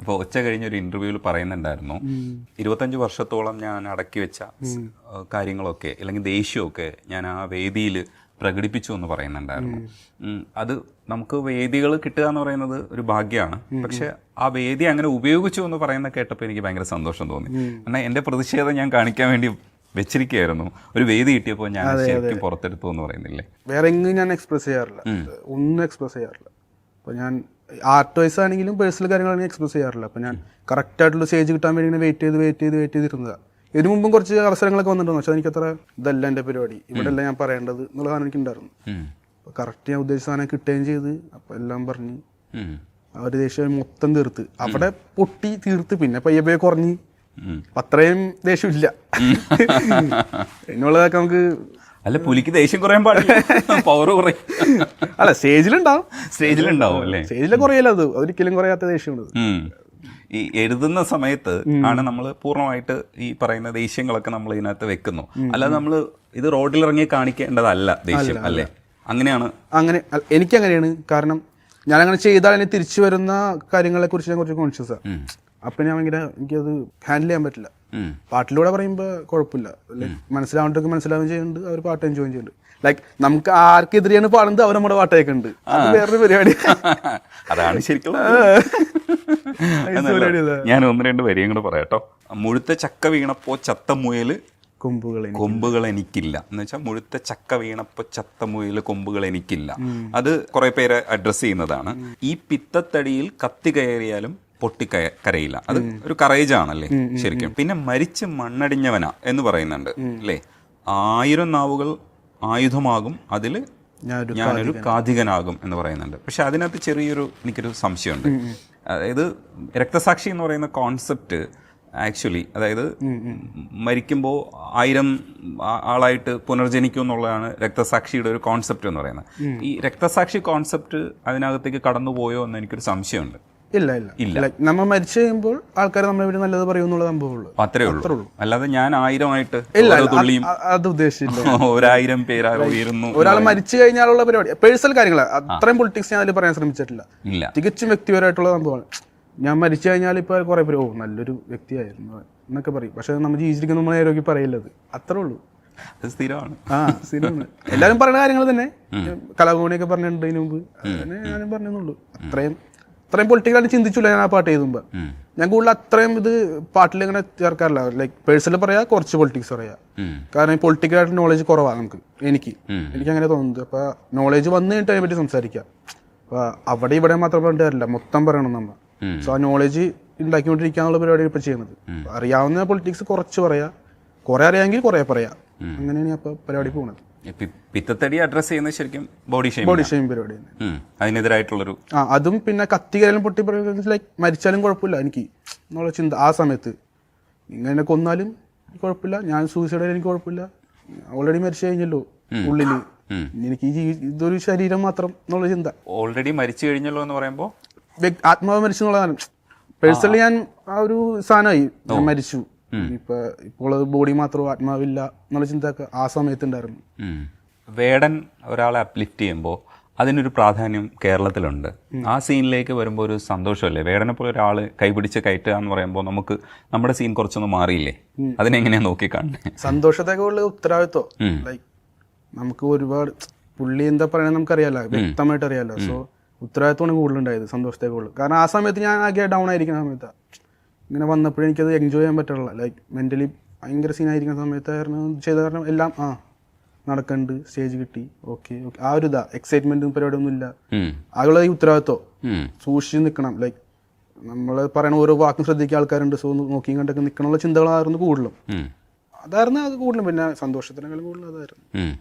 അപ്പോൾ ഉച്ച കഴിഞ്ഞൊരു ഇൻ്റർവ്യൂവിൽ പറയുന്നുണ്ടായിരുന്നു 25 വർഷത്തോളം ഞാൻ അടക്കി വെച്ച കാര്യങ്ങളൊക്കെ അല്ലെങ്കിൽ ദേഷ്യമൊക്കെ ഞാൻ ആ വേദിയിൽ പ്രകടിപ്പിച്ചു എന്ന് പറയുന്നുണ്ടായിരുന്നു. അത് നമുക്ക് വേദികൾ കിട്ടുക എന്ന് പറയുന്നത് ഒരു ഭാഗ്യമാണ്. പക്ഷെ ആ വേദി അങ്ങനെ ഉപയോഗിച്ചു എന്ന് പറയുന്ന കേട്ടപ്പോൾ എനിക്ക് ഭയങ്കര സന്തോഷം തോന്നി. കാരണം എൻ്റെ പ്രതിഷേധം ഞാൻ കാണിക്കാൻ വേണ്ടി വെച്ചിരിക്കുകയായിരുന്നു. ഒരു വേദി കിട്ടിയപ്പോൾ ഞാൻ ശരിക്കും പുറത്തെടുത്തു എന്ന് പറയുന്നില്ലേ. വേറെ എങ്ങും ഞാൻ എക്സ്പ്രസ് ചെയ്യാറില്ല, ഒന്നും എക്സ്പ്രസ് ചെയ്യാറില്ല. അപ്പോൾ ഞാൻ ആർട്ട് വൈസ് ആണെങ്കിലും പേഴ്സണൽ കാര്യങ്ങളാണെങ്കിൽ എക്സ്പ്രസ് ചെയ്യാറില്ല. അപ്പോൾ ഞാൻ കറക്റ്റായിട്ടുള്ള സ്റ്റേജ് കിട്ടാൻ വേണ്ടി ഇങ്ങനെ വെയിറ്റ് ചെയ്തിരുന്നതാണ്. ഇതിനു മുമ്പും കുറച്ച് അവസരങ്ങളൊക്കെ വന്നിട്ടുണ്ടോ, പക്ഷെ എനിക്കത്ര ഇതല്ല എൻ്റെ പരിപാടി, ഇവിടെ അല്ല ഞാൻ പറയേണ്ടത് എന്നുള്ള സാധനം എനിക്കുണ്ടായിരുന്നു. അപ്പോൾ കറക്റ്റ് ഞാൻ ഉദ്ദേശിച്ച സാധനം കിട്ടുകയും ചെയ്ത്. അപ്പോൾ എല്ലാം പറഞ്ഞ് ആ ഒരു ദേഷ്യം മൊത്തം തീർത്ത് അവിടെ പൊട്ടി തീർത്ത്. പിന്നെ പയ്യെ കുറഞ്ഞ് അത്രയും ദേഷ്യമില്ല എന്നുള്ളതൊക്കെ നമുക്ക്. അല്ല, പുലിക്ക് ദേഷ്യം കുറയാൻ പാടില്ല, പവർ കുറയും. അല്ല, സ്റ്റേജിലുണ്ടാവും അല്ലേ? സ്റ്റേജിലെ കുറയല്ല, അത് ഒരിക്കലും കുറയാത്ത ദേഷ്യമുണ്ട്. ഈ എഴുതുന്ന സമയത്ത് ആണ് നമ്മൾ പൂർണ്ണമായിട്ട് ഈ പറയുന്ന ദേഷ്യങ്ങളൊക്കെ നമ്മൾ ഇതിനകത്ത് വെക്കുന്നു. അല്ലാതെ നമ്മൾ ഇത് റോഡിലിറങ്ങി കാണിക്കേണ്ടതല്ല ദേഷ്യം, അല്ലേ? അങ്ങനെയാണ്. അങ്ങനെ എനിക്കങ്ങനെയാണ്. കാരണം ഞാനങ്ങനെ ചെയ്താൽ എനിക്ക് തിരിച്ചു വരുന്ന കാര്യങ്ങളെ കുറിച്ച് ഞാൻ കുറച്ച് കോൺഷ്യസാണ്. അപ്പം ഞാൻ ഭയങ്കര എനിക്കത് ഹാൻഡിൽ ചെയ്യാൻ പറ്റില്ല. പാട്ടിലൂടെ പറയുമ്പോൾ കുഴപ്പമില്ല, ലൈക്ക് മനസ്സിലാവേണ്ടതൊക്കെ മനസ്സിലാവുകയും ചെയ്യുന്നുണ്ട്, അവർ പാട്ട് എൻജോയ് ചെയ്യുന്നുണ്ട്. ലൈക്ക് നമുക്ക് ആർക്കെതിരെയാണ് പാടുന്നത് അവർ നമ്മുടെ പാട്ട് കേൾക്കുന്നുണ്ട്. അത് വേറൊരു പരിപാടി. അതാണ് ശരിക്കും. ഞാൻ 1-2 വരിയും കൂടെ പറയാട്ടോ. മുഴുത്ത ചക്ക വീണപ്പോ ചത്ത മുയല് കൊമ്പുകൾ എനിക്കില്ല എന്ന് വെച്ചാൽ, മുഴുത്ത ചക്ക വീണപ്പോ ചത്ത മുയല് കൊമ്പുകൾ എനിക്കില്ല. അത് കുറെ പേര് അഡ്രസ് ചെയ്യുന്നതാണ്. ഈ പിത്തത്തടിയിൽ കത്തി കയറിയാലും പൊട്ടിക്കരയില്ല. അത് ഒരു കറേജാണല്ലേ ശരിക്കും. പിന്നെ മരിച്ച് മണ്ണടിഞ്ഞവനാ എന്ന് പറയുന്നുണ്ട് അല്ലേ. 1000 നാവുകൾ ആയുധമാകും, അതിൽ ഞാനൊരു കാഥികനാകും എന്ന് പറയുന്നുണ്ട്. പക്ഷെ അതിനകത്ത് എനിക്കൊരു സംശയമുണ്ട്. അതായത് രക്തസാക്ഷി എന്ന് പറയുന്ന കോൺസെപ്റ്റ് ആക്ച്വലി, അതായത് മരിക്കുമ്പോൾ 1000 ആളായിട്ട് പുനർജനിക്കും എന്നുള്ളതാണ് രക്തസാക്ഷിയുടെ ഒരു കോൺസെപ്റ്റ് എന്ന് പറയുന്നത്. ഈ രക്തസാക്ഷി കോൺസെപ്റ്റ് അതിനകത്തേക്ക് കടന്നുപോയോ എന്ന് എനിക്കൊരു സംശയമുണ്ട്. ഇല്ല, നമ്മൾ മരിച്ചു കഴിയുമ്പോൾ ആൾക്കാർ നമ്മളെ വീട് നല്ലത് പറയും എന്നുള്ള സംഭവമുള്ളൂ. അത്രേ ഉള്ളൂ. അല്ലാതെ ഞാൻ 1000 അത് ഉദ്ദേശിച്ചില്ല. 1000 പേര് ഉയരുന്നു. ഒരാൾ മരിച്ചു കഴിഞ്ഞാലുള്ള പരിപാടി പേഴ്സണൽ കാര്യങ്ങൾ, അത്രയും പൊളിറ്റിക്സ് ഞാൻ അതിൽ പറയാൻ ശ്രമിച്ചിട്ടില്ല. തികച്ചും വ്യക്തിപരമായിട്ടുള്ള സംഭവമാണ്. ഞാൻ മരിച്ചു കഴിഞ്ഞാൽ ഇപ്പൊ കുറെ പേര് നല്ലൊരു വ്യക്തിയായിരുന്നു എന്നൊക്കെ പറയും. പക്ഷെ നമ്മൾ ജീവിച്ചിരിക്കുന്ന നമ്മൾ നേരെ പറയില്ലത്. അത്രേ ഉള്ളൂ. സ്ഥിരമാണ്. സ്ഥിരമാണ്. എല്ലാവരും പറയുന്ന കാര്യങ്ങൾ തന്നെ. കലാഭവനിയൊക്കെ പറഞ്ഞിട്ടുണ്ട് ഇതിനു മുമ്പ്, അങ്ങനെ ഞാനും പറഞ്ഞെന്നുള്ളൂ. അത്രയും പൊളിറ്റിക്കലായിട്ട് ചിന്തിച്ചില്ല ഞാൻ ആ പാട്ട് എഴുതുമ്പോൾ. ഞാൻ കൂടുതൽ അത്രയും ഇത് പാട്ടിൽ ഇങ്ങനെ ചേർക്കാറില്ല. ലൈക്ക് പേഴ്സണൽ പറയാ, കുറച്ച് പൊളിറ്റിക്സ് പറയാ. കാരണം ഈ പൊളിറ്റിക്കലായിട്ട് നോളജ് കുറവാണ് എനിക്ക് അങ്ങനെ തോന്നുന്നത്. അപ്പൊ നോളജ് വന്നു കഴിഞ്ഞിട്ട് അതിനെ പറ്റി സംസാരിക്കാം. അപ്പൊ അവിടെ ഇവിടെ മാത്രം പറഞ്ഞിട്ട് കാര്യമില്ല, മൊത്തം പറയണം നമ്മ. സോ ആ നോളജ് ഉണ്ടാക്കിക്കൊണ്ടിരിക്കാനുള്ള പരിപാടിയാണ് ഇപ്പൊ ചെയ്യുന്നത്. അറിയാവുന്ന പൊളിറ്റിക്സ് കുറച്ച് പറയാ, കുറെ അറിയാമെങ്കിൽ കുറെ പറയാ. അങ്ങനെയാണ് അപ്പൊ പരിപാടി പോകുന്നത്. പിത്തത്തടി അഡ്രസ് ചെയ്യുന്നത് ശരിക്കും ബോഡി ഷെയിം പരിപാടി അതിനെതിരായിട്ടുള്ളൊരു. അതും പിന്നെ കത്തികരലും പൊട്ടി ലൈക്ക് മരിച്ചാലും കുഴപ്പമില്ല എനിക്ക് എന്നുള്ള ചിന്ത. ആ സമയത്ത് ഇങ്ങനെ കൊന്നാലും കുഴപ്പമില്ല, ഞാൻ സൂയിസൈഡ് എനിക്ക് കുഴപ്പമില്ല, ഓൾറെഡി മരിച്ചു കഴിഞ്ഞല്ലോ ഉള്ളില്, എനിക്ക് ഇതൊരു ശരീരം മാത്രം എന്നുള്ള ചിന്ത. ഓൾറെഡി മരിച്ചു കഴിഞ്ഞല്ലോ എന്ന് പറയുമ്പോൾ ആത്മാവ് മരിച്ചു എന്നുള്ളതാണ്. പേഴ്സണലി ഞാൻ ആ ഒരു സാധനമായി മരിച്ചു. ഇപ്പോൾ ബോഡി മാത്രമോ ആത്മാവില്ല എന്നുള്ള ചിന്തയൊക്കെ ആ സമയത്ത് ഉണ്ടായിരുന്നു. വേടൻ ഒരാളെ അപ്ലിഫ്റ്റ് ചെയ്യുമ്പോൾ അതിനൊരു പ്രാധാന്യം കേരളത്തിലുണ്ട്. ആ സീനിലേക്ക് വരുമ്പോൾ ഒരു സന്തോഷമല്ലേ? വേടനെ പോലെ ഒരാൾ കൈപിടിച്ച് കയറ്റുക എന്ന് പറയുമ്പോൾ നമുക്ക് നമ്മുടെ സീൻ കുറച്ചൊന്ന് മാറിയില്ലേ? അതിനെങ്ങനെയാ നോക്കിക്കാണുന്നത്? സന്തോഷത്തേക്കുള്ള ഉത്തരവാദിത്വം. ലൈക്ക് നമുക്ക് ഒരുപാട് പുള്ളി എന്താ പറയണത് നമുക്കറിയാലോ, വ്യക്തമായിട്ട് അറിയാലോ. സോ ഉത്തരവാദിത്വമാണ് കൂടുതലുണ്ടായത് സന്തോഷത്തേക്കുള്ള. കാരണം ആ സമയത്ത് ഞാൻ ആകെ ഡൗൺ ആയിരിക്കുന്ന സമയത്താണ് ഇങ്ങനെ വന്നപ്പോഴും എനിക്കത് എൻജോയ് ചെയ്യാൻ പറ്റുള്ള. ലൈക്ക് മെൻ്റലി ഭയങ്കര സീനായിരിക്കുന്ന സമയത്തായിരുന്നു ചെയ്ത കാരണം എല്ലാം നടക്കുന്നുണ്ട്, സ്റ്റേജ് കിട്ടി, ഓക്കെ ആ ഒരു എക്സൈറ്റ്മെന്റും പരിപാടിയൊന്നും ഇല്ല. ആകെയുള്ള ഈ ഉത്തരവാദിത്വം സൂക്ഷിച്ച് നിൽക്കണം. ലൈക്ക് നമ്മൾ പറയണ ഓരോ വാക്കും ശ്രദ്ധിക്കുക ആൾക്കാരുണ്ട്. സോ നോക്കിയും കണ്ടൊക്കെ നിൽക്കണമുള്ള ചിന്തകളായിരുന്നു കൂടുതലും. അതായിരുന്നു അത് കൂടുതലും. പിന്നെ സന്തോഷത്തിനെങ്കിലും കൂടുതലും അതായിരുന്നു.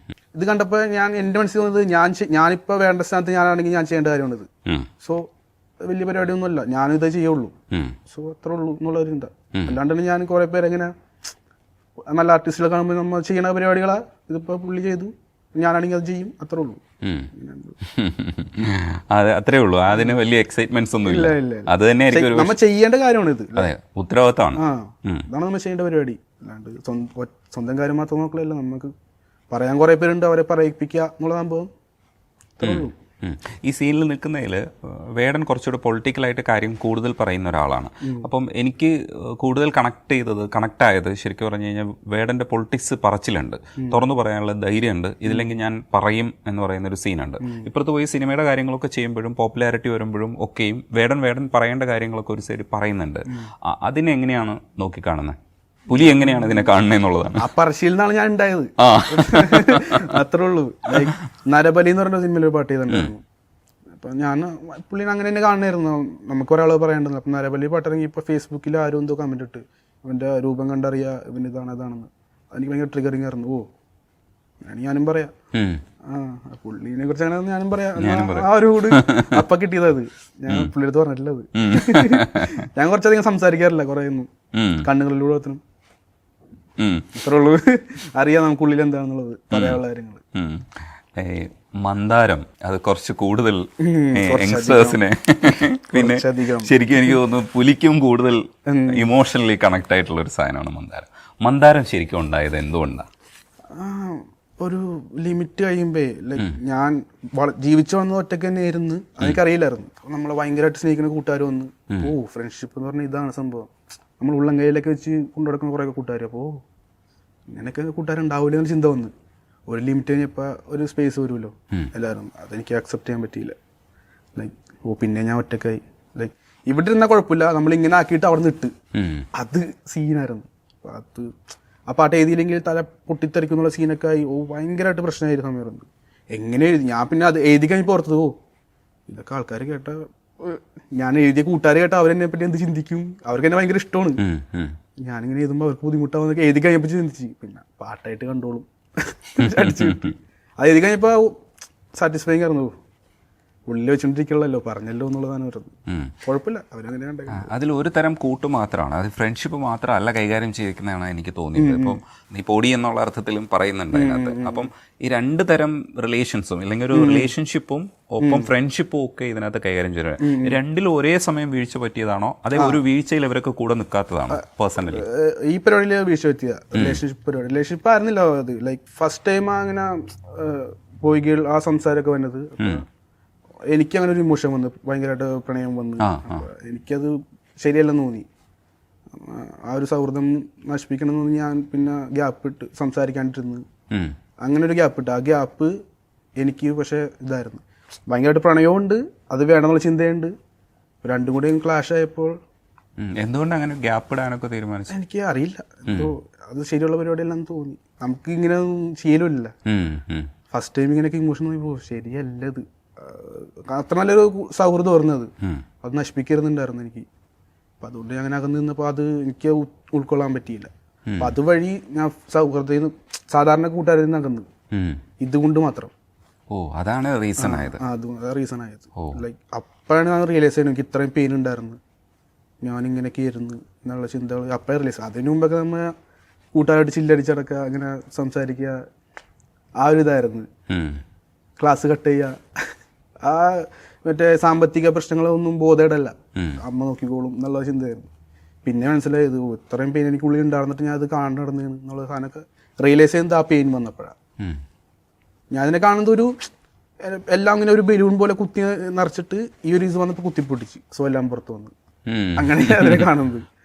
ഇത് കണ്ടപ്പോൾ എൻ്റെ മനസ്സിൽ തോന്നുന്നത് ഞാനിപ്പോൾ വേണ്ട സ്ഥാനത്ത് ഞാനാണെങ്കിൽ ഞാൻ ചെയ്യേണ്ട കാര്യമാണിത്. സോ വലിയ പരിപാടിയൊന്നുമല്ല, ഞാനിതേ ചെയ്യുള്ളൂ. സോ അത്രേ ഉള്ളൂ എന്നുള്ള ഒരു ചിന്ത. അല്ലാണ്ടാണ് ഞാൻ കുറെ പേരെങ്ങനെ നല്ല ആർട്ടിസ്റ്റുകളെ കാണുമ്പോൾ നമ്മൾ ചെയ്യണ പരിപാടികളാ ഇതിപ്പോ പുള്ളി ചെയ്തു, ഞാനാണെങ്കിൽ അത് ചെയ്യും, അത്രേ ഉള്ളൂ. അത്രേ ഉള്ളൂ. അതിന് വലിയ എക്സൈറ്റ്മെന്റ്സ് ഒന്നും ഇല്ല. അത് തന്നെ നമ്മൾ ചെയ്യേണ്ട കാര്യമാണ് ഇത്. ഉത്തരവാദിത്തമാണ്. ഇതാണ് നമ്മൾ ചെയ്യേണ്ട പരിപാടി. അല്ലാണ്ട് സ്വന്തം കാര്യം മാത്രം നോക്കലല്ല. നമുക്ക് പറയാൻ കുറെ പേരുണ്ട്, അവരെ പറയിപ്പിക്കുക എന്നുള്ള സംഭവം അത്രേ ഉള്ളൂ. ഈ സീനിൽ നിൽക്കുന്നതിൽ വേടൻ കുറച്ചുകൂടെ പൊളിറ്റിക്കലായിട്ട് കാര്യം കൂടുതൽ പറയുന്ന ഒരാളാണ്. അപ്പം എനിക്ക് കൂടുതൽ കണക്ട് ആയത് ശരിക്കും പറഞ്ഞു കഴിഞ്ഞാൽ വേടൻ്റെ പൊളിറ്റിക്സ് പറച്ചിലുണ്ട്, തുറന്നു പറയാനുള്ള ധൈര്യമുണ്ട്, ഇതില്ലെങ്കിൽ ഞാൻ പറയും എന്ന് പറയുന്ന ഒരു സീനുണ്ട്. ഇപ്പുറത്ത് പോയി സിനിമയുടെ കാര്യങ്ങളൊക്കെ ചെയ്യുമ്പോഴും പോപ്പുലാരിറ്റി വരുമ്പോഴും ഒക്കെയും വേടൻ പറയേണ്ട കാര്യങ്ങളൊക്കെ ഒരു സൈഡ് പറയുന്നുണ്ട്. അതിനെ എങ്ങനെയാണ് നോക്കിക്കാണുന്നത്? പുലി എങ്ങനെയാണ് ഇതിനെ കാണുന്നതെന്നുള്ളതാണ്. ആ പറശ്ശിയിൽ നിന്നാണ് ഞാൻ ഉണ്ടായത്, അത്രേ ഉള്ളൂ. ലൈക്ക് നരബലി എന്ന് പറഞ്ഞ സിനിമയിൽ ഒരു പാട്ട് ചെയ്തിട്ടുണ്ടായിരുന്നു. അപ്പം ഞാൻ പുള്ളിനെ അങ്ങനെ തന്നെ കാണുമായിരുന്നു. നമുക്ക് ഒരാൾ പറയേണ്ടത്. അപ്പം നരബലി പാട്ടിറങ്ങി ഇപ്പോൾ ഫേസ്ബുക്കിൽ ആരും എന്തോ കമന്റ് ഇട്ട് ഇവൻ്റെ രൂപം കണ്ടറിയാം ഇവൻ ഇതാണ് അതാണെന്ന്. എനിക്ക് ഭയങ്കര ട്രിഗറിങ് ആയിരുന്നു. ഞാനും പറയാം, പുള്ളിനെ കുറിച്ച് അങ്ങനെ ഞാനും പറയാം. ആ ഒരു കൂട് അപ്പൊ കിട്ടിയത് അത് ഞാൻ പുള്ളിയെടുത്ത് പറഞ്ഞിട്ടില്ല. അത് ഞാൻ കുറച്ചധികം സംസാരിക്കാറില്ല കുറെ ഒന്നും, കണ്ണുകളിലൂടെ ഇത്രേ ഉള്ളൂ. അറിയാം നമുക്ക് ഉള്ളിൽ എന്താണെന്നുള്ളത്, പറയാനുള്ള കാര്യങ്ങൾ. മന്ദാരം അത് കുറച്ച് കൂടുതൽ യങ്സ്റ്റേഴ്സിനെ പിന്നെ ശരിക്കും എനിക്ക് തോന്നുന്നു പുലിക്കും കൂടുതൽ ഇമോഷണലി കണക്ട് ആയിട്ടുള്ള ഒരു സാധനമാണ് മന്ദാരം ശരിക്കും ഉണ്ടായത് എന്തുകൊണ്ടാണ്? ഒരു ലിമിറ്റ് കഴിയുമ്പോ ലൈക്ക് ഞാൻ ജീവിച്ചു വന്നത് ഒറ്റയ്ക്ക് തന്നെ ആയിരുന്നു. എനിക്കറിയില്ലായിരുന്നു. നമ്മളെ ഭയങ്കരമായിട്ട് സ്നേഹിക്കുന്ന കൂട്ടുകാർ വന്ന് ഫ്രണ്ട്ഷിപ്പ് എന്ന് പറഞ്ഞാൽ ഇതാണ് സംഭവം. നമ്മൾ ഉള്ളം കയ്യിലൊക്കെ വെച്ച് കൊണ്ടുനടക്കുന്ന കുറേ കൂട്ടുകാർ. അപ്പോൾ ഇങ്ങനെയൊക്കെ കൂട്ടുകാരുണ്ടാവില്ല എന്നൊരു ചിന്ത വന്ന് ഒരു ലിമിറ്റ് കഴിഞ്ഞപ്പോൾ ഒരു സ്പേസ് വരുമല്ലോ എല്ലാവരും. അതെനിക്ക് അക്സെപ്റ്റ് ചെയ്യാൻ പറ്റിയില്ല. ലൈക്ക് പിന്നെ ഞാൻ ഒറ്റക്കായി. ലൈക്ക് ഇവിടെ ഇരുന്നാൽ കുഴപ്പമില്ല, നമ്മളിങ്ങനെ ആക്കിയിട്ട് അവിടെ നിന്ന് ഇട്ട് അത് സീനായിരുന്നു. അത് ആ പാട്ട് എഴുതിയില്ലെങ്കിൽ തല പൊട്ടിത്തെറിക്കുന്നുള്ള സീനൊക്കെ ആയി ഭയങ്കരമായിട്ട് പ്രശ്നമായിരുന്നു സമയത്ത്. എങ്ങനെ എഴുതി ഞാൻ പിന്നെ അത് എഴുതി കഴിഞ്ഞപ്പോൾ ഓർത്തത് ഇതൊക്കെ ആൾക്കാർ കേട്ട, ഞാൻ എഴുതിയ കൂട്ടുകാർ കേട്ട അവരെന്നെ പറ്റി എന്ത് ചിന്തിക്കും, അവർക്ക് എന്നെ ഭയങ്കര ഇഷ്ടമാണ്. ഞാനിങ്ങനെ എഴുതുമ്പോൾ അവർക്ക് ബുദ്ധിമുട്ടാവുന്നൊക്കെ എഴുതി കഴിഞ്ഞപ്പോൾ ചിന്തിച്ച് പിന്നെ പാട്ടായിട്ട് കണ്ടോളും അത് എഴുതി കഴിഞ്ഞപ്പോൾ സാറ്റിസ്ഫൈങ് ആയിരുന്നു. ഉള്ളിൽ വെച്ചോണ്ടിരിക്കണല്ലോ പറഞ്ഞല്ലോ എന്നുള്ളതാണ് വരുന്നത്. കുഴപ്പമില്ല, അവരങ്ങനെയാണ്. അതിൽ ഒരു തരം കൂട്ട് മാത്രമാണ്, അത് ഫ്രണ്ട്ഷിപ്പ് മാത്രമല്ല കൈകാര്യം ചെയ്തിരിക്കുന്നതാണ് എനിക്ക് തോന്നിയത്. ഇപ്പം നീ പൊടി എന്നുള്ള അർത്ഥത്തിലും പറയുന്നുണ്ട് അതിനകത്ത്. അപ്പം ഈ രണ്ട് തരം റിലേഷൻസും അല്ലെങ്കിൽ ഒരു റിലേഷൻഷിപ്പും ഒപ്പം ഫ്രണ്ട്ഷിപ്പും ഒക്കെ ഇതിനകത്ത് കൈകാര്യം ചെയ്യുന്നത്. രണ്ടിലും ഒരേ സമയം വീഴ്ച പറ്റിയതാണോ അതേ ഒരു വീഴ്ചയിൽ ഇവരൊക്കെ കൂടെ നിൽക്കാത്തതാണോ? പേഴ്സണലി ഈ പരിപാടിയിൽ വീഴ്ച പറ്റിയ റിലേഷൻഷിപ്പ് ആയിരുന്നില്ല അത്. ലൈക്ക് ഫസ്റ്റ് ടൈം അങ്ങനെ പോയി ആ സംസാരമൊക്കെ വന്നത്. എനിക്കങ്ങനെ ഒരു ഇമോഷൻ വന്നു, ഭയങ്കരമായിട്ട് പ്രണയം വന്നു. എനിക്കത് ശരിയല്ലെന്ന് തോന്നി. ആ ഒരു സൗഹൃദം നശിപ്പിക്കണമെന്ന് തോന്നി. ഞാൻ പിന്നെ ഗ്യാപ്പ് ഇട്ട് സംസാരിക്കാണ്ടിരുന്ന് അങ്ങനെ ഒരു ഗ്യാപ്പ് ഇട്ട്. ആ ഗ്യാപ്പ് എനിക്ക് പക്ഷേ ഇതായിരുന്നു, ഭയങ്കരമായിട്ട് പ്രണയമുണ്ട്, അത് വേണമെന്നുള്ള ചിന്തയുണ്ട്. രണ്ടും കൂടി ക്ലാഷ് ആയപ്പോൾ എന്തുകൊണ്ട് അങ്ങനെ ഗ്യാപ്പ് ഇടാനൊക്കെ തീരുമാനിച്ചു എനിക്ക് അറിയില്ല. അത് ശരിയുള്ള പരിപാടിയല്ലെന്ന് തോന്നി. നമുക്ക് ഇങ്ങനെ ശീലമില്ല. ഫസ്റ്റ് ടൈം ഇങ്ങനെയൊക്കെ ഇമോഷൻ തോന്നി ശരിയല്ലത്. അത്ര നല്ലൊരു സൗഹൃദം വരുന്നത് അത് നശിപ്പിക്കരുന്നുണ്ടായിരുന്നു എനിക്ക്. അപ്പം അതുകൊണ്ട് ഞാൻ അങ്ങനെ അകന്ന് നിന്നപ്പോൾ അത് എനിക്ക് ഉൾക്കൊള്ളാൻ പറ്റിയില്ല. അപ്പം അതുവഴി ഞാൻ സൗഹൃദത്തിൽ നിന്ന് സാധാരണ കൂട്ടുകാരിൽ നിന്ന് അകന്ന് ഇതുകൊണ്ട് മാത്രം. അതാണ് റീസൺ ആയത്. റീസൺ ആയത്. ലൈക്ക് അപ്പോഴാണ് ഞാൻ റിയലൈസ് ചെയ്യുന്നത് എനിക്ക് ഇത്രയും പെയിൻ ഉണ്ടായിരുന്നു, ഞാനിങ്ങനെയൊക്കെ ആയിരുന്നു എന്നുള്ള ചിന്തകൾ അപ്പോഴേ റിയലൈസ്. അതിനു മുമ്പൊക്കെ നമ്മൾ കൂട്ടുകാരായിട്ട് ചില്ലടിച്ചടക്കുക, അങ്ങനെ സംസാരിക്കുക, ആ ഒരു ഇതായിരുന്നു. ക്ലാസ് കട്ട് ചെയ്യുക, ആ മറ്റേ സാമ്പത്തിക പ്രശ്നങ്ങളൊന്നും ബോധേടല്ല, അമ്മ നോക്കിക്കോളും എന്നുള്ള ചിന്തയായിരുന്നു. പിന്നെ മനസ്സിലായത് ഇത്രയും പെയിൻ എനിക്കുള്ളിൽ ഉണ്ടായിരുന്നിട്ട് ഞാൻ അത് കാണാൻ നടന്നതാണ് എന്നുള്ള സാധനമൊക്കെ റിയലൈസ് ചെയ്യുന്നത് ആ പെയിൻ വന്നപ്പോഴാണ്. ഞാൻ അതിനെ കാണുന്നത് ഒരു എല്ലാം ഇങ്ങനെ ഒരു ബലൂൺ പോലെ കുത്തി നിറച്ചിട്ട് ഈ ഒരു ഇത് വന്നപ്പോൾ കുത്തിപ്പൊട്ടിച്ച് എല്ലാം പുറത്ത് വന്ന് അങ്ങനെ അതിനെ കാണുന്നത്.